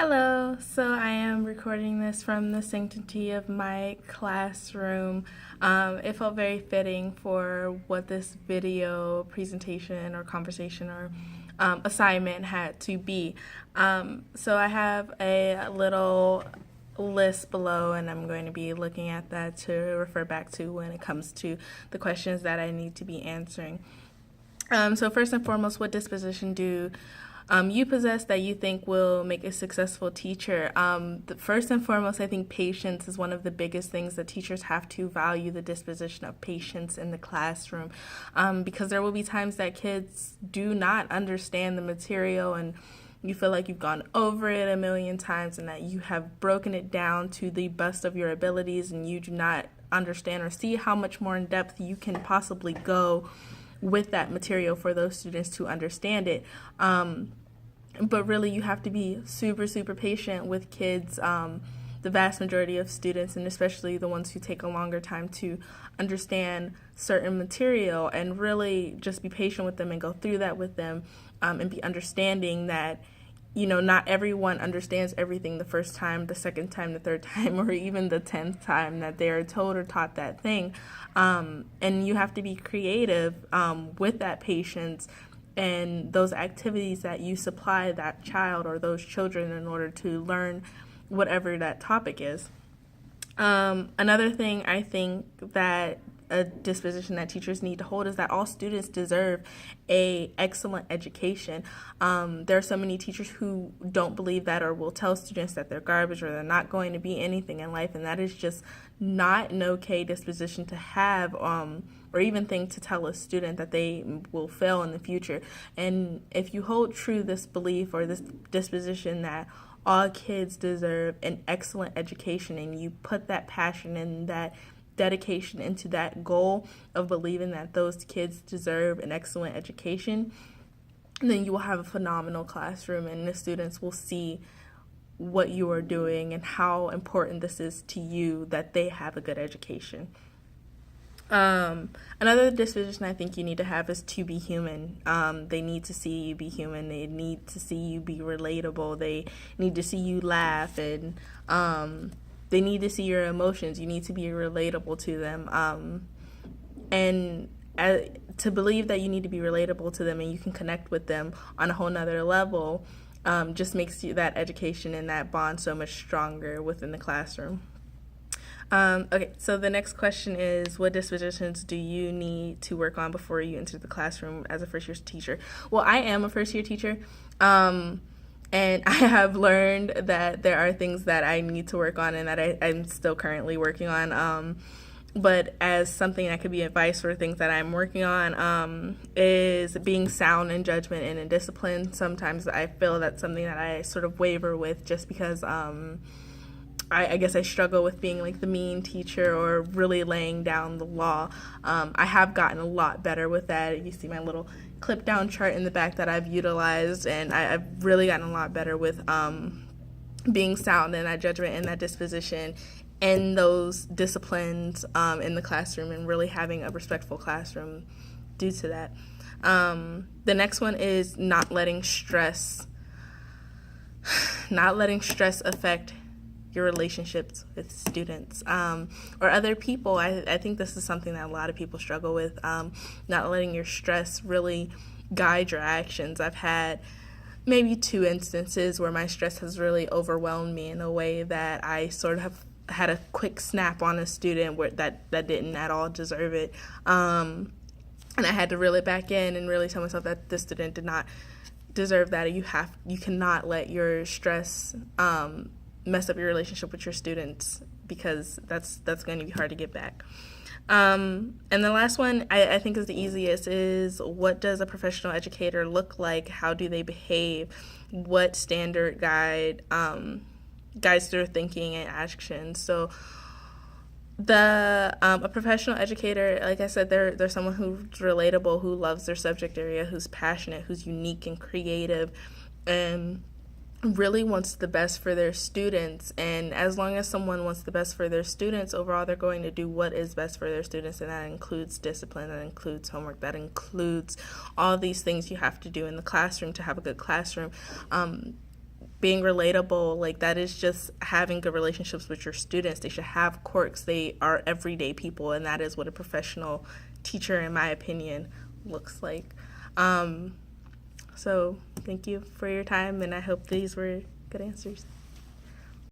Hello, so I am recording this from the sanctity of my classroom. It felt very fitting for what this video presentation or conversation or assignment had to be. So I have a little list below, and I'm going to be looking at that to refer back to when it comes to the questions that I need to be answering. So first and foremost, what disposition do you possess that you think will make a successful teacher? First and foremost, I think patience is one of the biggest things that teachers have to value, the disposition of patience in the classroom, because there will be times that kids do not understand the material and you feel like you've gone over it a million times and that you have broken it down to the best of your abilities and you do not understand or see how much more in depth you can possibly go with that material for those students to understand it. But really, you have to be super patient with kids, the vast majority of students, and especially the ones who take a longer time to understand certain material, and really just be patient with them and go through that with them, and be understanding that, not everyone understands everything the first time, the second time, the third time, or even the 10th time that they are told or taught that thing. And you have to be creative with that patience and those activities that you supply that child or those children in order to learn whatever that topic is. Another thing I think that a disposition that teachers need to hold is that all students deserve a excellent education. There are so many teachers who don't believe that or will tell students that they're garbage or they're not going to be anything in life, and that is just not an okay disposition to have, or even think to tell a student that they will fail in the future. And if you hold true this belief or this disposition that all kids deserve an excellent education, and you put that passion and that dedication into that goal of believing that those kids deserve an excellent education, then you will have a phenomenal classroom, and the students will see what you are doing and how important this is to you that they have a good education. Another disposition I think you need to have is to be human. They need to see you be human. They need to see you be relatable. They need to see you laugh, and they need to see your emotions. You need to be relatable to them. And to believe that you need to be relatable to them and you can connect with them on a whole nother level just makes that education and that bond so much stronger within the classroom. Okay, so the next question is, what dispositions do you need to work on before you enter the classroom as a first-year teacher? Well, I am a first-year teacher, and I have learned that there are things that I need to work on and that I'm still currently working on. But as something that could be advice for things that I'm working on is being sound in judgment and in discipline. Sometimes I feel that's something that I sort of waver with just because I guess I struggle with being like the mean teacher or really laying down the law. I have gotten a lot better with that. You see my little clip down chart in the back that I've utilized, and I've really gotten a lot better with being sound in that judgment and that disposition and those disciplines in the classroom, and really having a respectful classroom due to that. The next one is not letting stress affect your relationships with students or other people. I think this is something that a lot of people struggle with, not letting your stress really guide your actions. I've had maybe 2 instances where my stress has really overwhelmed me in a way that I sort of have had a quick snap on a student that didn't at all deserve it. And I had to reel it back in and really tell myself that this student did not deserve that. You cannot let your stress mess up your relationship with your students, because that's going to be hard to get back. And the last one I think is the easiest is, what does a professional educator look like? How do they behave? What standard guides their thinking and actions? So a professional educator, like I said, they're someone who's relatable, who loves their subject area, who's passionate, who's unique and creative, and really wants the best for their students. And as long as someone wants the best for their students, overall they're going to do what is best for their students, and that includes discipline, that includes homework, that includes all these things you have to do in the classroom to have a good classroom. being relatable, like that is just having good relationships with your students. They should have quirks. They are everyday people, and that is what a professional teacher, in my opinion, looks like. So thank you for your time, and I hope these were good answers.